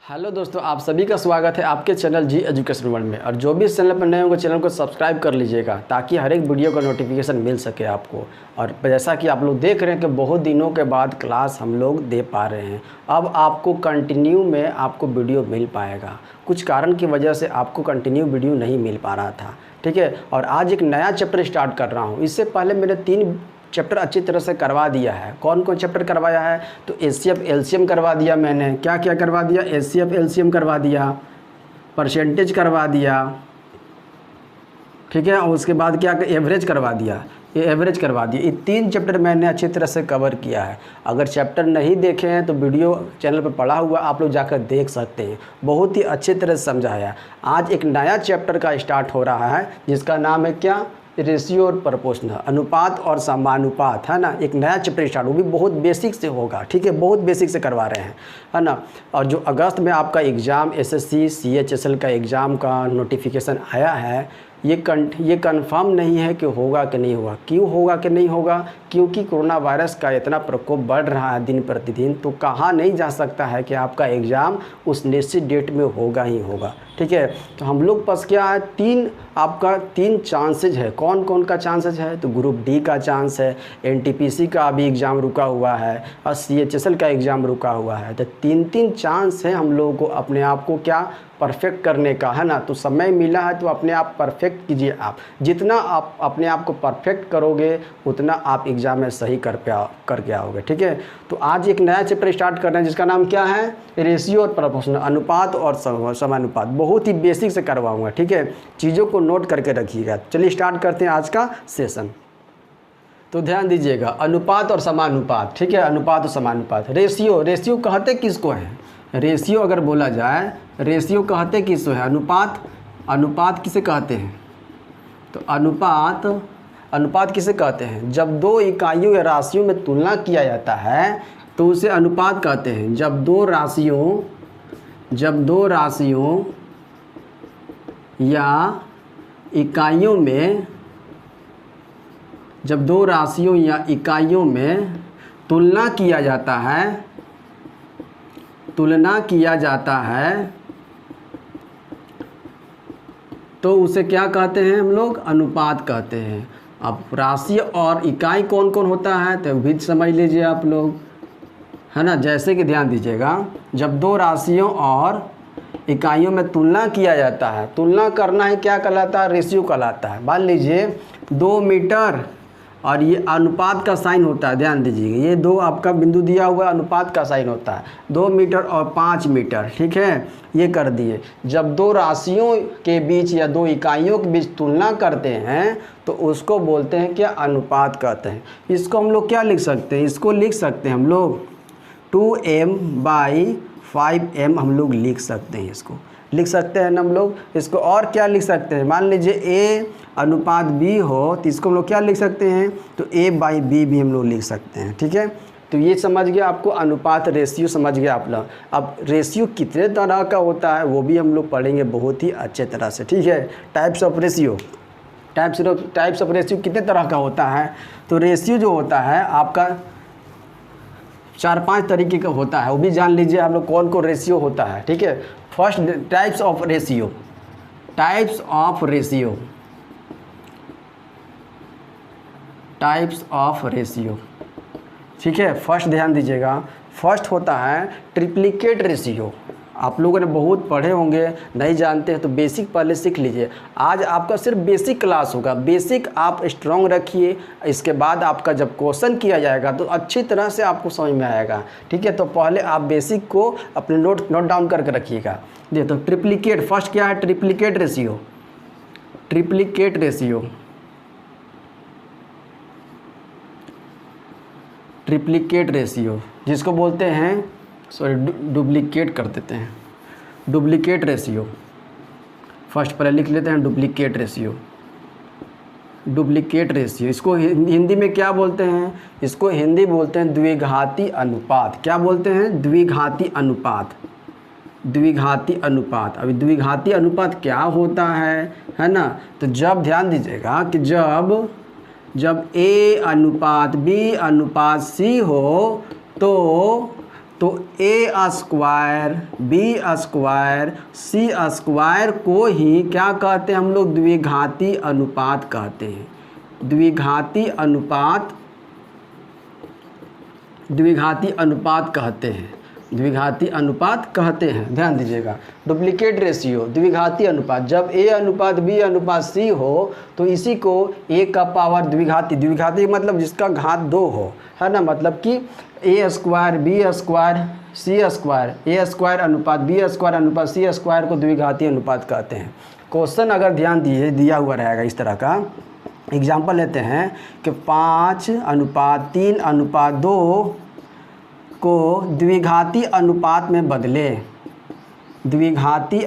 Hello दोस्तों, आप सभी का स्वागत है आपके चैनल जी एजुकेशन वर्ल्ड में। और जो भी इस चैनल पर नए होंगे चैनल को सब्सक्राइब कर लीजिएगा ताकि हर एक वीडियो का नोटिफिकेशन मिल सके आपको। और जैसा कि आप लोग देख रहे हैं कि बहुत दिनों के बाद क्लास हम लोग दे पा रहे हैं, अब आपको कंटिन्यू में आपको वीडियो मिल पाएगा। कुछ कारण की वजह से आपको कंटिन्यू वीडियो नहीं मिल पा रहा था, ठीक है। और आज एक नया चैप्टर स्टार्ट कर रहा हूँ। इससे पहले मैंने 3 चैप्टर अच्छी तरह से करवा दिया है। कौन कौन चैप्टर करवाया है? तो एचसीएफ एलसीएम करवा दिया मैंने। क्या क्या करवा दिया? एचसीएफ एलसीएम करवा दिया, परसेंटेज करवा दिया, ठीक है। और उसके बाद क्या, एवरेज करवा दिया, ये एवरेज करवा दिया। ये 3 चैप्टर मैंने अच्छी तरह से कवर किया है। अगर चैप्टर नहीं देखे हैं तो वीडियो चैनल पर पड़ा हुआ आप लोग जाकर देख सकते हैं। बहुत ही अच्छी तरह से समझाया। आज एक नया चैप्टर का स्टार्ट हो रहा है जिसका नाम है क्या? रेशियो और प्रोपोर्शनल, अनुपात और समानुपात, है ना। एक नया चैप्टर स्टार्ट, वो भी बहुत बेसिक से होगा, ठीक है। बहुत बेसिक से करवा रहे हैं, है ना। और जो अगस्त में आपका एग्ज़ाम एसएससी सीएचएसएल का एग्ज़ाम का नोटिफिकेशन आया है, ये कंफर्म नहीं है कि होगा कि नहीं होगा। क्यों होगा कि नहीं होगा? क्योंकि कोरोना वायरस का इतना प्रकोप बढ़ रहा है दिन प्रतिदिन, तो कहा नहीं जा सकता है कि आपका एग्ज़ाम उस निश्चित डेट में होगा ही होगा, ठीक है। तो हम लोग पास क्या है, 3 चांसेज है। कौन कौन का चांसेज है? तो ग्रुप डी का चांस है, एनटीपीसी का अभी एग्ज़ाम रुका हुआ है और सीएचएसएल का एग्ज़ाम रुका हुआ है। तो 3 चांस है हम लोगों को अपने आप को क्या परफेक्ट करने का, है ना। तो समय मिला है तो अपने आप परफेक्ट कीजिए। आप जितना आप अपने आप को परफेक्ट करोगे उतना आप एग्ज़ाम में सही करके आओगे, ठीक है। तो आज एक नया चैप्टर स्टार्ट कर रहे हैं जिसका नाम क्या है? रेशियो और प्रोपोर्शनल, अनुपात और समानुपात। बहुत ही बेसिक से करवाऊंगा, ठीक है। चीज़ों को नोट करके रखिएगा। चलिए स्टार्ट करते हैं आज का सेशन। तो ध्यान दीजिएगा, अनुपात और समानुपात, ठीक है। अनुपात और समानुपात। रेशियो कहते किसको है? रेशियो अगर बोला जाए, रेशियो कहते किसको है? अनुपात किसे कहते हैं? तो अनुपात किसे कहते हैं? जब 2 इकाइयों या राशियों में तुलना किया जाता है तो उसे अनुपात कहते हैं। जब दो राशियों या इकाइयों में तुलना किया जाता है तो उसे क्या कहते हैं हम लोग? अनुपात कहते हैं। अब राशि और इकाई कौन कौन होता है तो भी समझ लीजिए आप लोग, है ना। जैसे कि ध्यान दीजिएगा, जब 2 राशियों और इकाइयों में तुलना किया जाता है, तुलना करना ही क्या कहलाता है? रेशियो कहलाता है। मान लीजिए 2 मीटर और ये अनुपात का साइन होता है। ध्यान दीजिएगा, ये 2 आपका बिंदु दिया हुआ अनुपात का साइन होता है। 2 मीटर और 5 मीटर, ठीक है। ये कर दिए। जब 2 राशियों के बीच या 2 इकाइयों के बीच तुलना करते हैं तो उसको बोलते हैं क्या? अनुपात कहते हैं। इसको हम लोग क्या लिख सकते हैं? इसको लिख सकते हैं हम लोग 2m/5m हम लोग लिख सकते हैं। इसको लिख सकते हैं ना हम लोग। इसको और क्या लिख सकते हैं? मान लीजिए a अनुपात b हो तो इसको हम लोग क्या लिख सकते हैं? तो a/b भी हम लोग लिख सकते हैं, ठीक है। तो ये समझ गया आपको, अनुपात रेशियो समझ गया आप लोग। अब रेशियो कितने तरह का होता है वो भी हम लोग पढ़ेंगे बहुत ही अच्छे तरह से, ठीक है। टाइप्स ऑफ रेशियो कितने तरह का होता है? तो रेशियो जो होता है आपका 4-5 तरीके का होता है, वो भी जान लीजिए आप लोग कौन कौन रेशियो होता है, ठीक है। फर्स्ट, टाइप्स ऑफ रेशियो, ठीक है। फर्स्ट ध्यान दीजिएगा, फर्स्ट होता है ट्रिप्लिकेट रेशियो। आप लोगों ने बहुत पढ़े होंगे, नहीं जानते हैं तो बेसिक पहले सीख लीजिए। आज आपका सिर्फ बेसिक क्लास होगा। बेसिक आप स्ट्रॉन्ग रखिए, इसके बाद आपका जब क्वेश्चन किया जाएगा तो अच्छी तरह से आपको समझ में आएगा, ठीक है। तो पहले आप बेसिक को अपने नोट डाउन करके रखिएगा। देखिए, तो ट्रिप्लिकेट, फर्स्ट क्या है? ट्रिप्लिकेट रेशियो जिसको बोलते हैं, डुप्लीकेट कर देते हैं, डुप्लीकेट रेशियो। फर्स्ट पहले लिख लेते हैं डुप्लीकेट रेशियो। इसको हिंदी में क्या बोलते हैं? इसको हिंदी बोलते हैं द्विघाती अनुपात। क्या बोलते हैं? द्विघाती अनुपात। अभी द्विघाती अनुपात क्या होता है ना। तो जब ध्यान दीजिएगा कि जब a अनुपात b अनुपात c हो तो तो ए स्क्वायर बी स्क्वायर सी स्क्वायर को ही क्या कहते हैं हम लोग, द्विघाती अनुपात कहते हैं। द्विघाती अनुपात कहते हैं, द्विघाती अनुपात कहते हैं। ध्यान दीजिएगा, डुप्लीकेट रेशियो, द्विघाती अनुपात। जब ए अनुपात बी अनुपात सी हो तो इसी को ए का पावर द्विघाती मतलब जिसका घात 2 हो, है ना। मतलब कि ए स्क्वायर बी स्क्वायर सी स्क्वायर, ए स्क्वायर अनुपात बी स्क्वायर अनुपात सी स्क्वायर को द्विघाती अनुपात कहते हैं। क्वेश्चन अगर ध्यान दिया हुआ रहेगा इस तरह का, एग्जाम्पल लेते हैं कि 5:3:2 को द्विघाती अनुपात में बदले, द्विघाती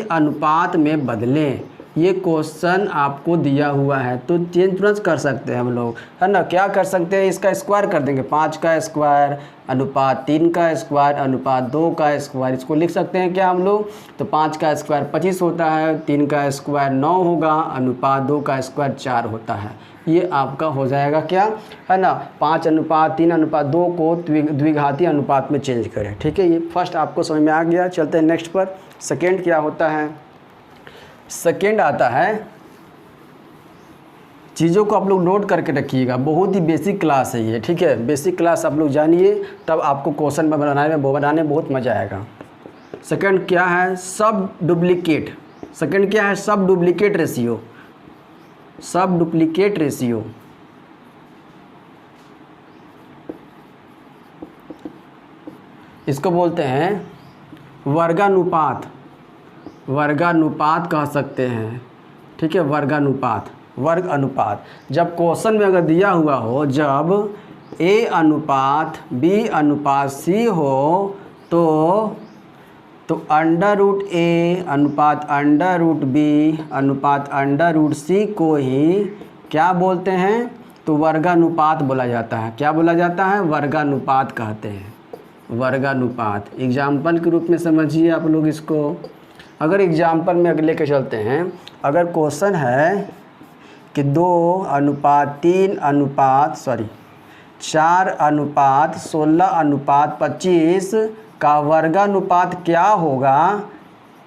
अनुपात में बदले। ये क्वेश्चन आपको दिया हुआ है तो चेंज तुरंत कर सकते हैं हम लोग, है ना। क्या कर सकते हैं, इसका स्क्वायर कर देंगे, 5 का स्क्वायर अनुपात 3 का स्क्वायर अनुपात 2 का स्क्वायर। इसको लिख सकते हैं क्या हम लोग, तो 5 का स्क्वायर 25 होता है, 3 का स्क्वायर 9 होगा, अनुपात 2 का स्क्वायर 4 होता है। ये आपका हो जाएगा क्या, है ना। 5:3:2 को द्विघाती अनुपात में चेंज करें। ठीक है, ये फर्स्ट आपको समझ में आ गया। चलते हैं नेक्स्ट पर। सेकेंड क्या होता है, सेकेंड आता है, चीज़ों को आप लोग नोट करके रखिएगा, बहुत ही बेसिक क्लास है ये। ठीक है, बेसिक क्लास आप लोग जानिए, तब आपको क्वेश्चन बनाने में बहुत मज़ा आएगा। सेकंड क्या है, सब डुप्लीकेट। सेकंड क्या है, सब डुप्लीकेट रेशियो। सब डुप्लीकेट रेशियो इसको बोलते हैं वर्गानुपात, वर्गानुपात कह सकते हैं। ठीक है, वर्गानुपात, वर्ग अनुपात। जब क्वेश्चन में अगर दिया हुआ हो, जब ए अनुपात बी अनुपात सी हो तो √A अनुपात √B अनुपात √C को ही क्या बोलते हैं, तो वर्गानुपात बोला जाता है। क्या बोला जाता है, वर्गानुपात कहते हैं, वर्गानुपात। एग्जाम्पल के रूप में समझिए आप लोग इसको। अगर एग्जाम्पल में अगले के चलते हैं, अगर क्वेश्चन है कि 4:16:25 का वर्गानुपात क्या होगा,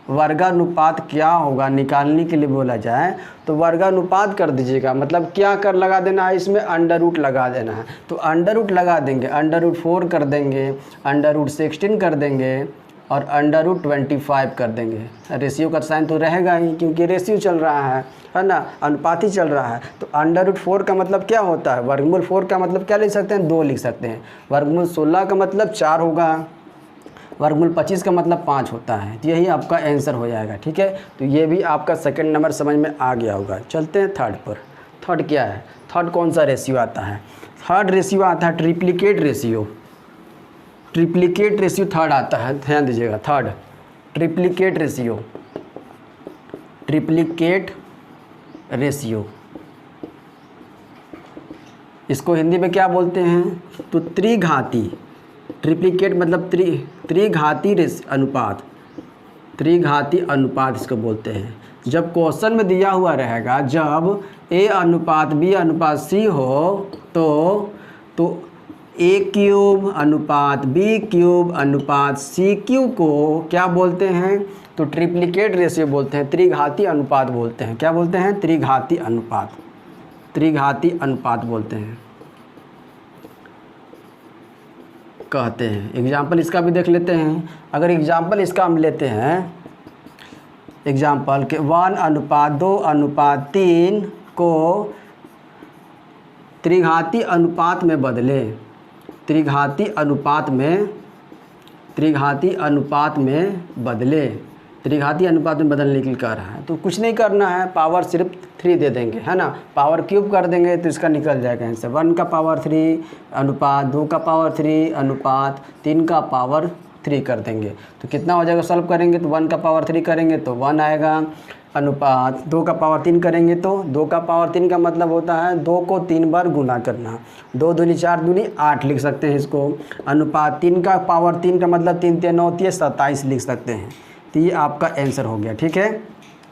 वर्गानुपात क्या होगा निकालने के लिए बोला जाए तो वर्गानुपात कर दीजिएगा। मतलब क्या कर लगा देना है, इसमें √ लगा देना है। तो √ लगा देंगे, √4 कर देंगे, √16 कर देंगे और √25 कर देंगे। रेशियो का साइन तो रहेगा ही, क्योंकि रेशियो चल रहा है ना, अनुपात ही चल रहा है। तो √4 का मतलब क्या होता है, वर्गमूल 4 का मतलब क्या लिख सकते हैं, 2 लिख सकते हैं। वर्गमूल 16 का मतलब 4 होगा, वर्गमूल 25 का मतलब 5 होता है। तो यही आपका आंसर हो जाएगा। ठीक है, तो ये भी आपका सेकंड नंबर समझ में आ गया होगा। चलते हैं थर्ड पर। थर्ड क्या है, थर्ड कौन सा रेशियो आता है, थर्ड रेशियो आता है triplicate ratio. Triplicate ratio third आता है, ध्यान दीजिएगा। Third triplicate ratio, triplicate ratio इसको हिंदी में क्या बोलते हैं, तो त्रिघाती। ट्रिप्लिकेट मतलब त्रिघाती अनुपात, त्रिघाती अनुपात इसको बोलते हैं। जब क्वेश्चन में दिया हुआ रहेगा, जब A अनुपात B अनुपात C हो तो A³ अनुपात B³ अनुपात C³ को क्या बोलते हैं, तो ट्रिप्लिकेट रेशियो बोलते हैं, त्रिघाती अनुपात बोलते हैं। क्या बोलते हैं, त्रिघाती अनुपात, त्रिघाती अनुपात बोलते हैं, कहते हैं। एग्जाम्पल इसका भी देख लेते हैं। अगर एग्जाम्पल इसका हम लेते हैं, एग्जाम्पल के 1:2:3 को त्रिघाती अनुपात में बदले, त्रिघाती अनुपात में बदले, त्रिघाती अनुपात में बदलने के लिए कह रहा है। तो कुछ नहीं करना है, पावर सिर्फ 3 दे देंगे, है ना। पावर क्यूब कर देंगे तो इसका निकल जाएगा आंसर। 1 का पावर 3 अनुपात 2 का पावर 3 अनुपात 3 का पावर 3 कर देंगे तो कितना हो जाएगा, सॉल्व करेंगे तो 1 का पावर 3 करेंगे तो 1 आएगा, अनुपात 2 का पावर 3 करेंगे तो 2 का पावर 3 का मतलब होता है 2 को 3 बार गुना करना, 2 दूनी 4 दूनी 8 लिख सकते हैं इसको। अनुपात 3 का पावर 3 का मतलब 3 3 9 3 27 लिख सकते हैं। तो ये आपका आंसर हो गया। ठीक है,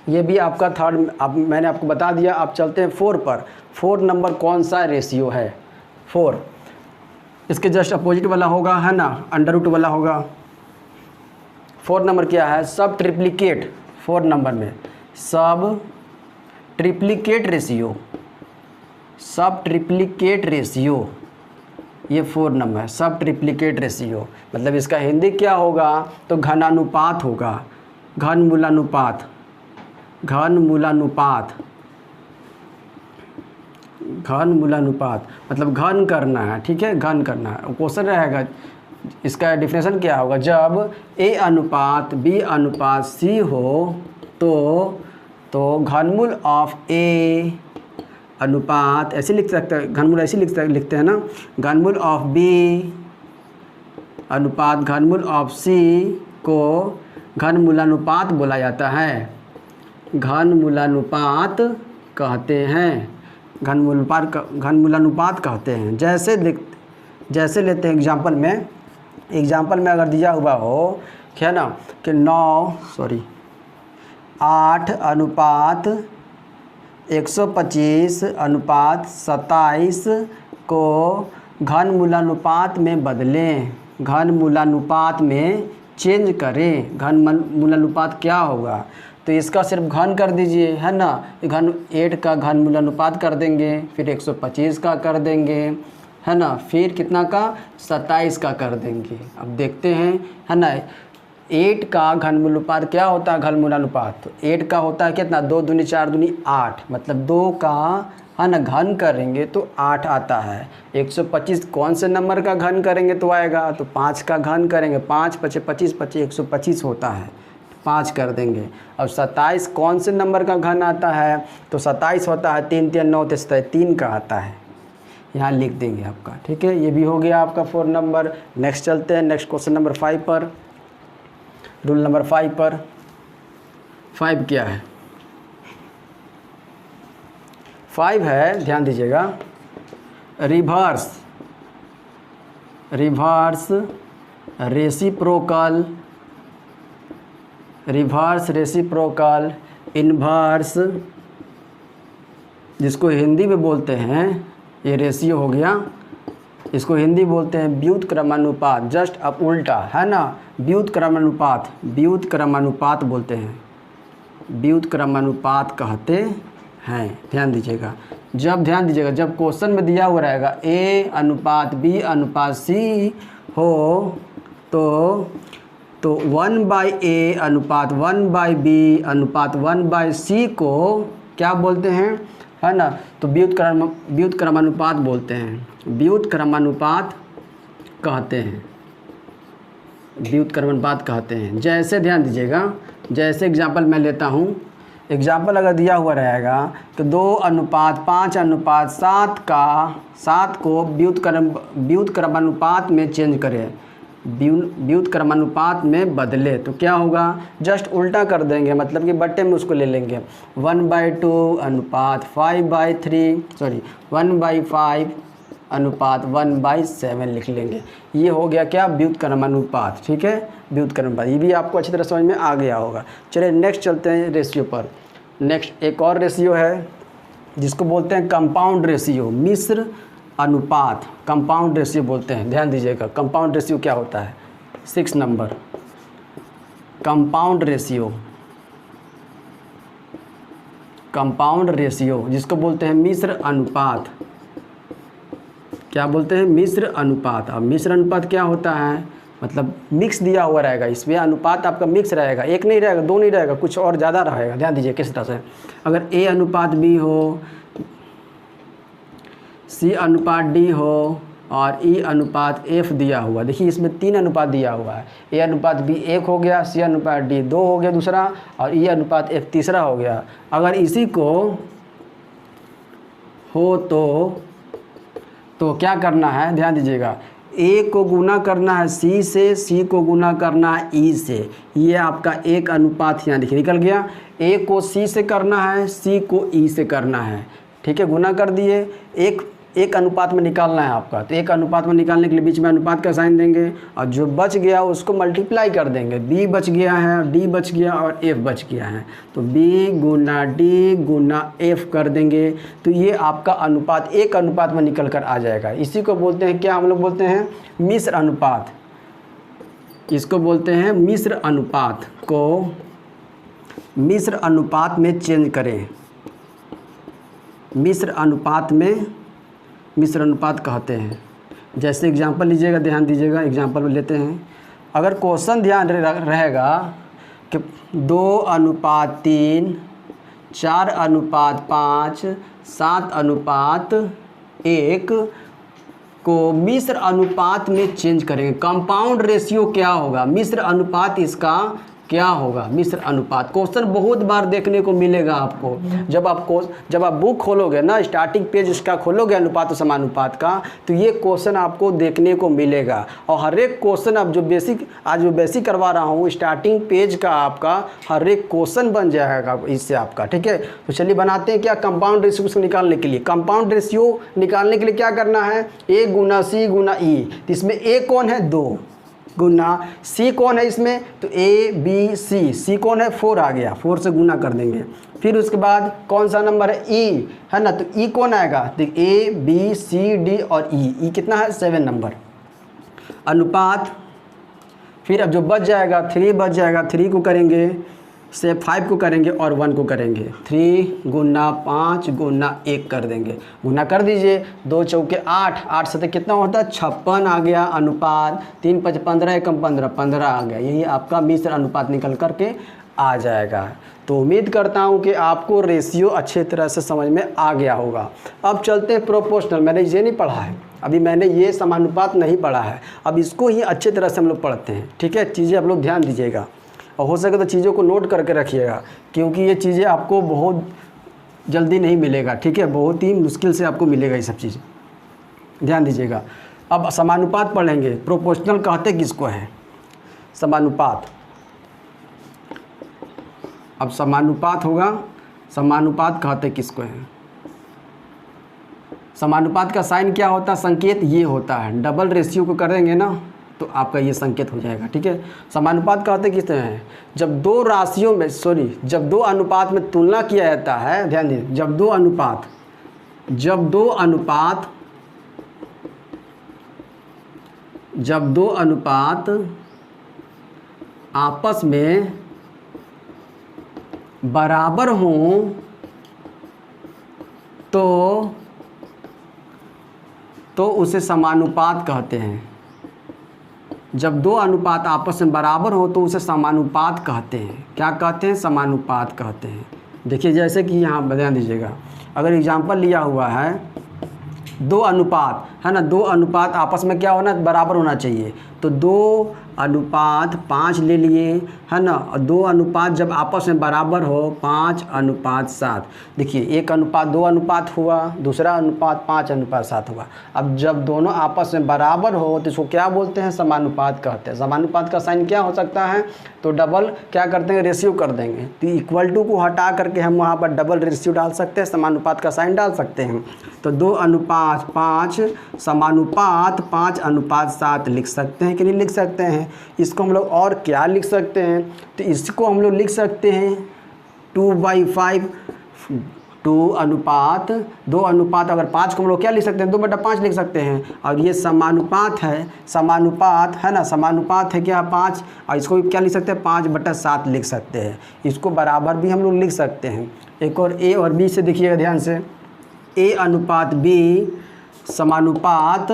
ये भी आपका थर्ड, अब मैंने आपको बता दिया। आप चलते हैं 4 पर। 4 नंबर कौन सा रेशियो है, 4 इसके जस्ट अपोजिट वाला होगा, है ना, अंडर रूट वाला होगा। 4 नंबर क्या है, सब ट्रिप्लिकेट। 4 नंबर में सब ट्रिप्लिकेट रेशियो, सब ट्रिप्लिकेट रेशियो, ये 4 नंबर है, सब ट्रिप्लिकेट रेशियो। मतलब इसका हिंदी क्या होगा, तो घनानुपात होगा, घन मूलानुपात, घन मूलानुपात, घन मूलानुपात मतलब घन करना है, ठीक है, घन करना है। क्वेश्चन रहेगा इसका डेफिनेशन क्या होगा, जब ए अनुपात बी अनुपात सी हो तो घनमूल ऑफ ए अनुपात, ऐसे लिख सकते हैं, घनमूल ऐसे लिखते हैं ना, घनमूल ऑफ बी अनुपात घनमूल ऑफ सी को घनमूलानुपात बोला जाता है, घनमूलानुपात कहते हैं, घनमूलानुपात कहते हैं। जैसे लेते हैं एग्जांपल में अगर दिया हुआ हो, क्या ना, कि 8 अनुपात 125 अनुपात 27 को घनमूलानुपात में बदलें, घनमूलानुपात में चेंज करें। घनमूलानुपात क्या होगा, तो इसका सिर्फ घन कर दीजिए, है ना, घन 8 का घनमूलानुपात कर देंगे, फिर 125 का कर देंगे, है ना, फिर कितना का 27 का कर देंगे। अब देखते हैं, है ना, 8 का घनमूलानुपात क्या होता है, घनमूलानुपात, तो 8 का होता है कितना, 2 दूनी 4 दूनी 8, मतलब 2 का, है ना, घन करेंगे तो 8 आता है। 125 कौन से नंबर का घन करेंगे तो आएगा, तो 5 का घन करेंगे, 5 5 25 25 125 होता है, 5 कर देंगे। अब 27 कौन से नंबर का घन आता है, तो 27 होता है 3 3 9 3 का आता है, यहाँ लिख देंगे आपका, ठीक है। ये भी हो गया आपका 4 नंबर। नेक्स्ट चलते हैं, नेक्स्ट क्वेश्चन नंबर 5 पर, रूल नंबर 5 पर। 5 क्या है, 5 है, ध्यान दीजिएगा, reverse reciprocal, reverse reciprocal, inverse, जिसको हिंदी में बोलते हैं, ये रेशियो हो गया, इसको हिंदी बोलते हैं व्युत्क्रमानुपात, जस्ट अब उल्टा, है ना, व्युत्क्रमानुपात बोलते हैं, व्युत्क्रमानुपात कहते हैं। ध्यान दीजिएगा, जब क्वेश्चन में दिया हुआ रहेगा ए अनुपात बी अनुपात सी हो तो 1/a अनुपात 1/b अनुपात 1/c को क्या बोलते हैं, है ना, तो व्युत्क्रमानुपात बोलते हैं, व्युत्क्रमानुपात कहते हैं, व्युत्क्रमानुपात कहते हैं। जैसे ध्यान दीजिएगा, जैसे एग्जांपल मैं लेता हूँ, एग्जाम्पल अगर दिया हुआ रहेगा तो 2 अनुपात 5 अनुपात 7 को व्युत्क्रमानुपात में चेंज करें, व्युत्क्रमानुपात में बदले, तो क्या होगा, जस्ट उल्टा कर देंगे, मतलब कि बट्टे में उसको ले लेंगे, 1/2 अनुपात 1/5 अनुपात 1/7 लिख लेंगे। ये हो गया क्या, व्युत्क्रमानुपात, ठीक है, व्युत्क्रमानुपात। ये भी आपको अच्छी तरह समझ में आ गया होगा। चलिए नेक्स्ट चलते हैं रेशियो पर। नेक्स्ट एक और रेशियो है जिसको बोलते हैं कंपाउंड रेशियो, मिश्र अनुपात, कंपाउंड रेशियो बोलते हैं। ध्यान दीजिएगा, कंपाउंड रेशियो क्या होता है, 6 नंबर, कंपाउंड रेशियो जिसको बोलते हैं मिश्र अनुपात, क्या बोलते हैं, मिश्र अनुपात। अब मिश्र अनुपात क्या होता है, मतलब मिक्स दिया हुआ रहेगा, इसमें अनुपात आपका मिक्स रहेगा, एक नहीं रहेगा, 2 नहीं रहेगा, कुछ और ज़्यादा रहेगा। ध्यान दीजिए किस तरह से, अगर ए अनुपात बी हो, सी अनुपात डी हो और ई अनुपात एफ दिया हुआ, देखिए इसमें 3 अनुपात दिया हुआ है, ए अनुपात बी 1 हो गया, सी अनुपात डी 2 हो गया दूसरा, और ई अनुपात एफ तीसरा हो गया। अगर इसी को हो तो क्या करना है, ध्यान दीजिएगा, ए को गुना करना है सी से, सी को गुना करना है ई से, ये आपका 1 अनुपात यहाँ देखिए निकल गया। ए को सी से करना है, सी को ई से करना है, ठीक है, गुना कर दिए, एक अनुपात में निकालना है आपका, तो एक अनुपात में निकालने के लिए बीच में अनुपात का साइन देंगे और जो बच गया उसको मल्टीप्लाई कर देंगे। b बच गया है, d बच गया और f बच गया है, तो b गुना d गुना f कर देंगे, तो ये आपका अनुपात एक अनुपात में निकल कर आ जाएगा। इसी को बोलते हैं क्या, हम लोग बोलते हैं मिश्र अनुपात। इसको बोलते हैं मिश्र अनुपात। को मिश्र अनुपात में चेंज करें, मिश्र अनुपात में, मिश्र अनुपात कहते हैं। जैसे एग्जांपल लीजिएगा, ध्यान दीजिएगा, एग्जांपल में लेते हैं। अगर क्वेश्चन ध्यान रहेगा कि 2:3, 4:5, 7:1 को मिश्र अनुपात में चेंज करेंगे। कंपाउंड रेशियो क्या होगा, मिश्र अनुपात इसका क्या होगा, मिश्र अनुपात। क्वेश्चन बहुत बार देखने को मिलेगा आपको। जब आप बुक खोलोगे ना, स्टार्टिंग पेज उसका खोलोगे अनुपात और समानुपात का, तो ये क्वेश्चन आपको देखने को मिलेगा। और हर एक क्वेश्चन अब जो बेसिक करवा रहा हूँ, स्टार्टिंग पेज का आपका हर एक क्वेश्चन बन जाएगा इससे आपका, ठीक है। तो चलिए बनाते हैं क्या, कंपाउंड रेशियो को निकालने के लिए। कंपाउंड रेशियो निकालने के लिए क्या करना है, a Guna c Guna e। तो इसमें a कौन है, 2 गुना c कौन है इसमें, तो a b c कौन है, 4 आ गया, 4 से गुना कर देंगे। फिर उसके बाद कौन सा नंबर है, e है ना, तो e कौन आएगा, देख a b c d और e कितना है, 7 नंबर। अनुपात, फिर अब जो बच जाएगा 3 बच जाएगा, 3 को करेंगे से 5 को करेंगे और 1 को करेंगे। 3 गुना 5 गुना 1 कर देंगे, गुना कर दीजिए, 2 चौके 8, 8 से कितना होता है, 56 आ गया अनुपात। 3 5 15 1 15 15 आ गया। यही आपका मिश्र अनुपात निकल करके आ जाएगा। तो उम्मीद करता हूँ कि आपको रेशियो अच्छे तरह से समझ में आ गया होगा। अब चलते हैं प्रोपोर्शनल। मैंने ये नहीं पढ़ा है अभी, मैंने ये समानुपात नहीं पढ़ा है, अब इसको ही अच्छे तरह से हम लोग पढ़ते हैं, ठीक है। चीज़ें आप लोग ध्यान दीजिएगा और हो सके तो चीज़ों को नोट करके रखिएगा, क्योंकि ये चीज़ें आपको बहुत जल्दी नहीं मिलेगा, ठीक है, बहुत ही मुश्किल से आपको मिलेगा ये सब चीज़, ध्यान दीजिएगा। अब समानुपात पढ़ेंगे। प्रोपोर्शनल कहते किसको है, समानुपात। अब समानुपात होगा, समानुपात कहते किसको है। समानुपात का साइन क्या होता है, संकेत ये होता है। डबल रेशियो को करेंगे ना तो आपका ये संकेत हो जाएगा, ठीक है। समानुपात कहते किस तरह है, जब दो राशियों में जब दो अनुपात में तुलना किया जाता है, ध्यान दीजिए, जब दो अनुपात आपस में बराबर हों तो उसे समानुपात कहते हैं। जब दो अनुपात आपस में बराबर हो तो उसे समानुपात कहते हैं। क्या कहते हैं, समानुपात कहते हैं। देखिए जैसे कि यहाँ ध्यान दीजिएगा, अगर एग्जाम्पल लिया हुआ है, दो अनुपात है ना, दो अनुपात आपस में क्या होना, बराबर होना चाहिए। तो 2:5 ले लिए है ना, और 2 अनुपात जब आपस में बराबर हो 5:7। देखिए एक अनुपात 2 अनुपात हुआ, दूसरा अनुपात 5:7 हुआ। अब जब दोनों आपस में बराबर हो तो इसको क्या बोलते हैं, समानुपात कहते हैं। समानुपात का साइन क्या हो सकता है, तो डबल क्या करते हैं, रेशियो कर देंगे। तो इक्वल टू को हटा करके हम वहाँ पर डबल रेशियो डाल सकते हैं, समानुपात का साइन डाल सकते हैं। तो 2:5 समानुपात 5:7 लिख सकते हैं कि नहीं लिख सकते हैं। इसको हम लोग और क्या लिख सकते हैं, तो इसको हम लोग लिख सकते हैं 2/5। 2 अनुपात अगर 5 को हम लोग क्या लिख सकते हैं, 2/5 लिख सकते हैं। और ये समानुपात है ना, समानुपात है क्या, 5, और इसको क्या लिख सकते हैं, 5/7 लिख सकते हैं। इसको बराबर भी हम लोग लिख सकते हैं। एक और ए और बी से देखिएगा ध्यान से, A/B समानुपात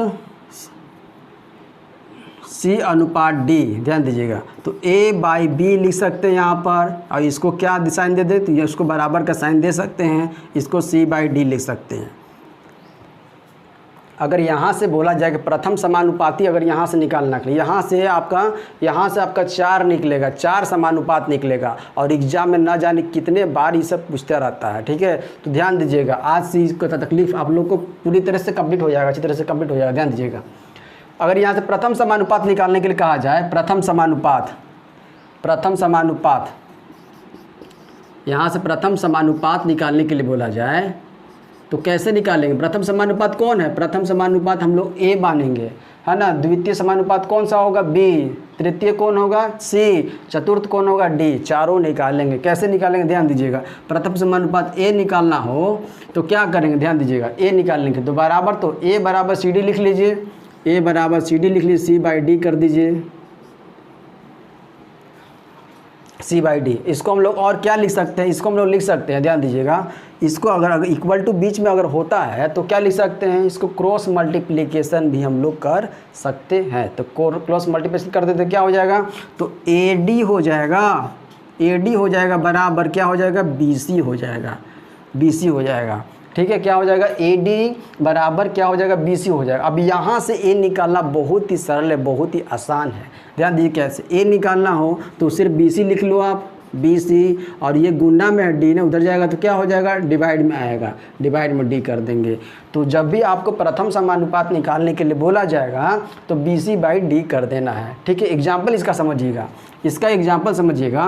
C/D, ध्यान दीजिएगा। तो A/B लिख सकते हैं यहाँ पर, और इसको क्या साइन दे दे, तो ये उसको बराबर का साइन दे सकते हैं, इसको C/D लिख सकते हैं। अगर यहाँ से बोला जाए कि प्रथम समानुपाती, अगर यहाँ से निकालना के लिए, यहाँ से आपका 4 निकलेगा, 4 समानुपात निकलेगा। और एग्जाम में ना जाने कितने बार ये सब पूछता रहता है, ठीक है। तो ध्यान दीजिएगा, आज से इसका तकलीफ आप लोग को पूरी तरह से कंप्लीट हो जाएगा, अच्छी तरह से कंप्लीट हो जाएगा। ध्यान दीजिएगा, अगर यहाँ से प्रथम समानुपात निकालने के लिए कहा जाए, प्रथम समानुपात, यहाँ से प्रथम समानुपात निकालने के लिए बोला जाए, तो कैसे निकालेंगे? प्रथम समानुपात कौन है? प्रथम समानुपात हम लोग ए मानेंगे, है ना। द्वितीय समानुपात कौन सा होगा? बी। तृतीय कौन होगा? सी। चतुर्थ कौन होगा? डी। चारों निकालेंगे। कैसे निकालेंगे? ध्यान दीजिएगा। प्रथम समानुपात ए निकालना हो तो क्या करेंगे? ध्यान दीजिएगा। ए निकालने के तो बराबर, तो ए बराबर सी डी लिख लीजिए। ए बराबर सी डी लिख लीजिए, सी बाई डी कर दीजिए, सी बाई डी। इसको हम लोग और क्या लिख सकते हैं? इसको हम लोग लिख सकते हैं, ध्यान दीजिएगा, इसको अगर इक्वल टू बीच में अगर होता है तो क्या लिख सकते हैं? इसको क्रॉस मल्टीप्लिकेशन भी हम लोग कर सकते हैं। तो क्रॉस मल्टीप्लिकेशन कर देते क्या हो जाएगा? तो ए डी हो जाएगा, ए डी हो जाएगा बराबर क्या हो जाएगा? बी सी हो जाएगा, बी सी हो जाएगा। ठीक है, क्या हो जाएगा? ए डी बराबर क्या हो जाएगा? बी सी हो जाएगा। अब यहाँ से ए निकालना बहुत ही सरल है, बहुत ही आसान है। ध्यान दीजिए कैसे ए निकालना हो तो सिर्फ बी सी लिख लो आप, बी सी, और ये गुना में है, डी ने उधर जाएगा तो क्या हो जाएगा? डिवाइड में आएगा, डिवाइड में डी कर देंगे। तो जब भी आपको प्रथम समानुपात निकालने के लिए बोला जाएगा तो बी सी बाई डी कर देना है। ठीक है, एग्जाम्पल इसका समझिएगा, इसका एग्जाम्पल समझिएगा।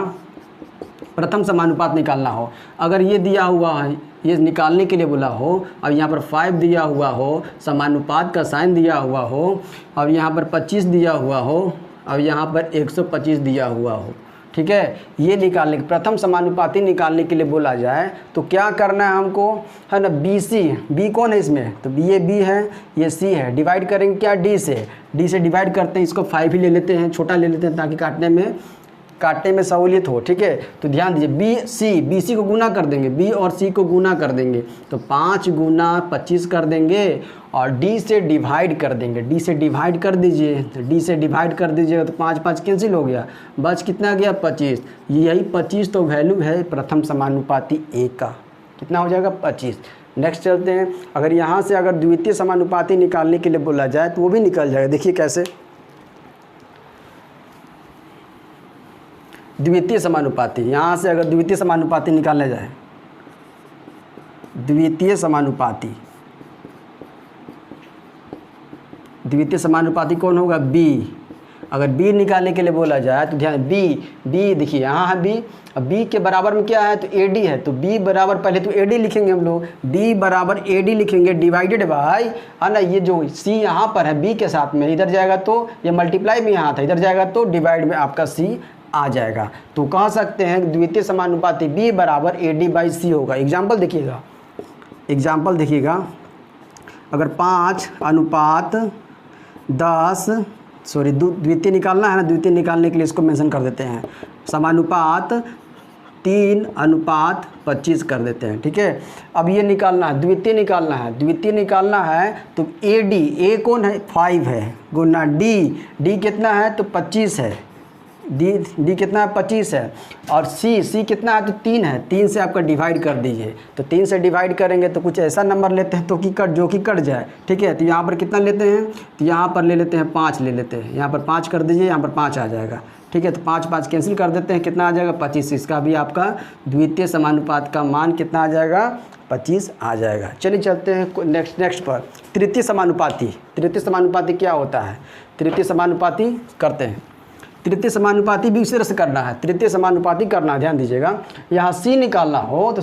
प्रथम समानुपात निकालना हो, अगर ये दिया हुआ है, ये निकालने के लिए बोला हो, अब यहाँ पर 5 दिया हुआ हो, समानुपात का साइन दिया हुआ हो, और यहाँ पर 25 दिया हुआ हो, और यहाँ पर 125 दिया हुआ हो। ठीक है, ये निकालने के प्रथम समानुपाती निकालने के लिए बोला जाए तो क्या करना है हमको? है ना, बी सी, बी कौन है इसमें? तो ये बी है, ये सी है। डिवाइड करेंगे क्या? डी से, डी से डिवाइड करते हैं, इसको 5 ही ले लेते हैं, छोटा ले लेते हैं ताकि काटने में सहूलियत हो। ठीक है, तो ध्यान दीजिए, बी सी को गुना कर देंगे, बी और सी को गुना कर देंगे तो 5 गुना 25 कर देंगे, और डी से डिवाइड कर देंगे, डी से डिवाइड कर दीजिए, तो डी से डिवाइड कर दीजिएगा तो 5 5 कैंसिल हो गया, बच कितना गया? 25। यही 25 तो वैल्यू है प्रथम समानुपाती ए का। कितना हो जाएगा? 25। नेक्स्ट चलते हैं, अगर यहाँ से अगर द्वितीय समानुपाती निकालने के लिए बोला जाए तो वो भी निकल जाएगा। देखिए कैसे, द्वितीय समानुपाती, यहाँ से अगर द्वितीय समानुपाती निकालने जाए, द्वितीय समानुपाती कौन होगा? बी। अगर बी निकालने के लिए बोला जाए तो ध्यान, बी देखिए यहाँ है बी, अब बी के बराबर में क्या है? तो ए डी है, तो बी बराबर पहले तो ए डी लिखेंगे हम लोग, बी बराबर ए डी लिखेंगे डिवाइडेड बाय, है ना, ये जो सी यहाँ पर है बी के साथ में, इधर जाएगा तो ये मल्टीप्लाई में यहाँ था, इधर जाएगा तो डिवाइड में आपका सी आ जाएगा। तो कह सकते हैं द्वितीय समानुपाती बी बराबर ए डी बाई सी होगा। एग्जाम्पल देखिएगा, एग्जाम्पल देखिएगा, अगर 5:10, सॉरी द्वितीय निकालना है ना, द्वितीय निकालने के लिए इसको मेंशन कर देते हैं, समानुपात 3:25 कर देते हैं। ठीक है, अब ये निकालना है, द्वितीय निकालना है, द्वितीय निकालना है तो ए डी, ए कौन है? 5 है, गुना डी कितना है? तो 25 है, डी कितना है? 25 है, और सी कितना है? तो 3 है, 3 से आपका डिवाइड कर दीजिए, तो 3 से डिवाइड करेंगे तो कुछ ऐसा नंबर लेते हैं तो कि जो कि कट जाए। ठीक है, तो यहाँ पर कितना लेते हैं? तो यहाँ पर ले लेते हैं 5 ले लेते हैं, यहाँ पर 5 कर दीजिए, यहाँ पर 5 आ जाएगा। ठीक है, तो 5 5 कैंसिल कर देते हैं, कितना आ जाएगा? 25। इसका भी आपका द्वितीय समानुपात का मान कितना आ जाएगा? 25 आ जाएगा। चलिए चलते हैं नेक्स्ट पर, तृतीय समानुपाती। तृतीय समानुपाती क्या होता है? तृतीय समानुपाती करते हैं, तृतीय समानुपाती भी उसी तरह से करना है, तृतीय समानुपाती करना है। ध्यान दीजिएगा, यहाँ सी निकालना हो तो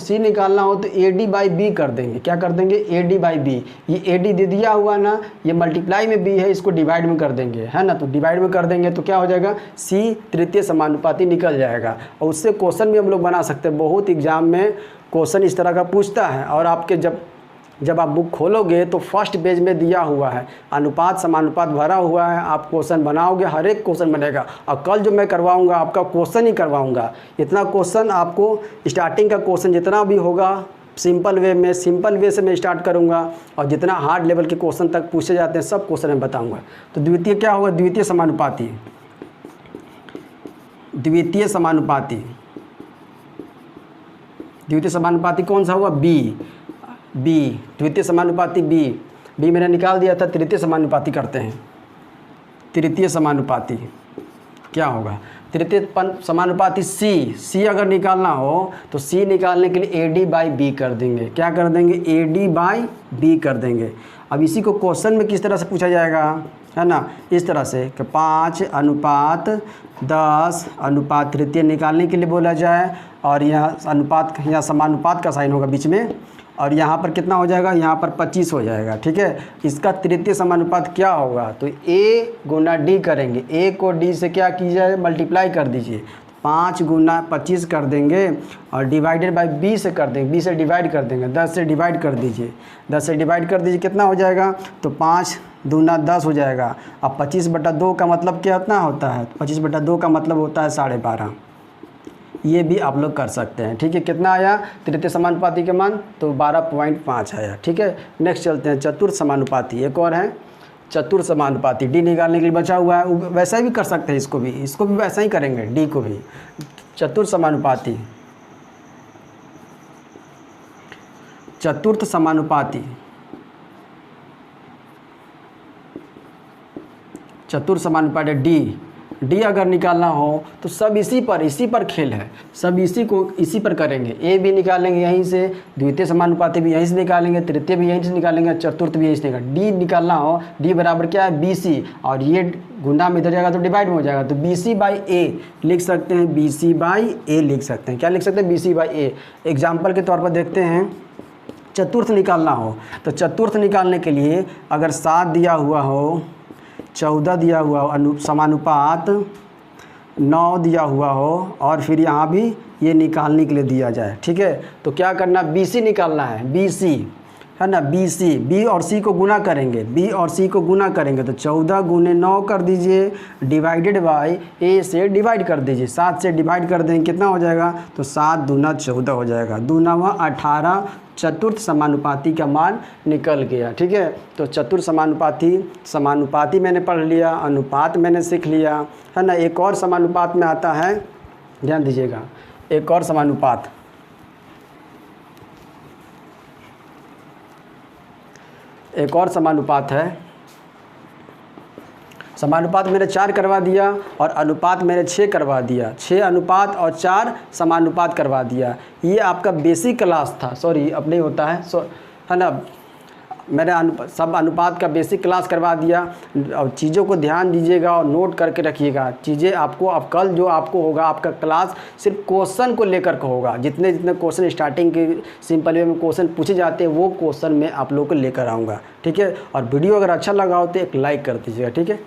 ए डी बाई बी कर देंगे। क्या कर देंगे? A D by B. ये ए डी दे दिया हुआ ना, ये मल्टीप्लाई में बी है, इसको डिवाइड में कर देंगे, है ना, तो डिवाइड में कर देंगे तो क्या हो जाएगा? सी तृतीय समानुपाती निकल जाएगा। और उससे क्वेश्चन भी हम लोग बना सकते हैं, बहुत एग्जाम में क्वेश्चन इस तरह का पूछता है। और आपके जब आप बुक खोलोगे तो फर्स्ट पेज में दिया हुआ है, अनुपात समानुपात भरा हुआ है, आप क्वेश्चन बनाओगे, हर एक क्वेश्चन बनेगा। और कल जो मैं करवाऊंगा आपका क्वेश्चन ही करवाऊंगा, इतना क्वेश्चन आपको, स्टार्टिंग का क्वेश्चन जितना भी होगा सिंपल वे से मैं स्टार्ट करूंगा, और जितना हार्ड लेवल के क्वेश्चन तक पूछे जाते हैं सब क्वेश्चन मैं बताऊँगा। तो द्वितीय क्या होगा? द्वितीय समानुपाती, द्वितीय समानुपाती कौन सा होगा? बी, द्वितीय समानुपाती बी मैंने निकाल दिया था। तृतीय समानुपाती करते हैं, तृतीय समानुपाती क्या होगा? तृतीय समानुपाती सी अगर निकालना हो तो सी निकालने के लिए ए डी बाई बी कर देंगे। क्या कर देंगे? ए डी बाई बी कर देंगे। अब इसी को क्वेश्चन में किस तरह से पूछा जाएगा, है ना, इस तरह से कि 5:10 तृतीय निकालने के लिए बोला जाए, और यहाँ अनुपात, यहाँ समानुपात का साइन होगा बीच में, और यहाँ पर कितना हो जाएगा, यहाँ पर 25 हो जाएगा। ठीक है, इसका तृतीय समानुपात क्या होगा, तो A गुना D करेंगे। A को D से क्या कीजिए, मल्टीप्लाई कर दीजिए। 5 गुना 25 कर देंगे और डिवाइडेड बाई B से कर देंगे, B से डिवाइड कर देंगे, 10 से डिवाइड कर दीजिए। 10 से डिवाइड कर दीजिए, कितना हो जाएगा, तो 5 दूना 10 हो जाएगा। अब 25/2 का मतलब कितना होता है, 25/2 का मतलब होता है 12.5। ये भी आप लोग कर सकते हैं। ठीक है, कितना आया तृतीय समानुपाती के मान, तो 12.5 आया। ठीक है, नेक्स्ट चलते हैं चतुर्थ समानुपाती। एक और है चतुर्थ समानुपाती। डी निकालने के लिए बचा हुआ है, वैसा ही भी कर सकते हैं, इसको भी वैसा ही करेंगे, डी को भी। चतुर्थ समानुपाती, चतुर्थ समानुपाती, चतुर्थ समानुपाती डी अगर निकालना हो तो सब इसी पर खेल है, सब इसी पर करेंगे। ए भी निकालेंगे यहीं से, द्वितीय समानुपाती भी यहीं से निकालेंगे, तृतीय भी यहीं से निकालेंगे, चतुर्थ भी यहीं से निकालेंगे। डी निकालना हो, डी बराबर क्या है, BC, और ये गुना में इधर जाएगा तो डिवाइड में हो जाएगा, तो BC/A लिख सकते हैं, BC/A लिख सकते हैं। क्या लिख सकते हैं, BC/A। एग्जाम्पल के तौर पर देखते हैं, चतुर्थ निकालना हो तो चतुर्थ निकालने के लिए अगर 7 दिया हुआ हो, 14 दिया हुआ हो, समानुपात 9 दिया हुआ हो, और फिर यहाँ भी ये निकालने के लिए दिया जाए। ठीक है, तो क्या करना, BC निकालना है, BC है ना, BC, B और C को गुना करेंगे, B और C को गुना करेंगे तो 14 गुने 9 कर दीजिए, डिवाइडेड बाई A से डिवाइड कर दीजिए। 7 से डिवाइड कर देंगे, कितना हो जाएगा, तो 7 दूना 14 हो जाएगा, दूना 18। चतुर्थ समानुपाती का मान निकल गया। ठीक है, तो चतुर्थ समानुपाती मैंने पढ़ लिया, अनुपात मैंने सीख लिया, है ना। एक और समानुपात में आता है, ध्यान दीजिएगा, एक और समानुपात, एक और समानुपात है। समानुपात मैंने 4 करवा दिया और अनुपात मैंने 6 करवा दिया, 6 अनुपात और 4 समानुपात करवा दिया। ये आपका बेसिक क्लास था, सॉरी अब नहीं होता है, है ना। मैंने सब अनुपात का बेसिक क्लास करवा दिया। और चीज़ों को ध्यान दीजिएगा और नोट करके रखिएगा चीज़ें आपको। अब कल जो आपको होगा, आपका क्लास सिर्फ क्वेश्चन को लेकर के होगा। जितने क्वेश्चन स्टार्टिंग के सिंपल वे में क्वेश्चन पूछे जाते हैं, वो क्वेश्चन मैं आप लोगों को लेकर आऊँगा। ठीक है, और वीडियो अगर अच्छा लगा हो तो एक लाइक कर दीजिएगा। ठीक है।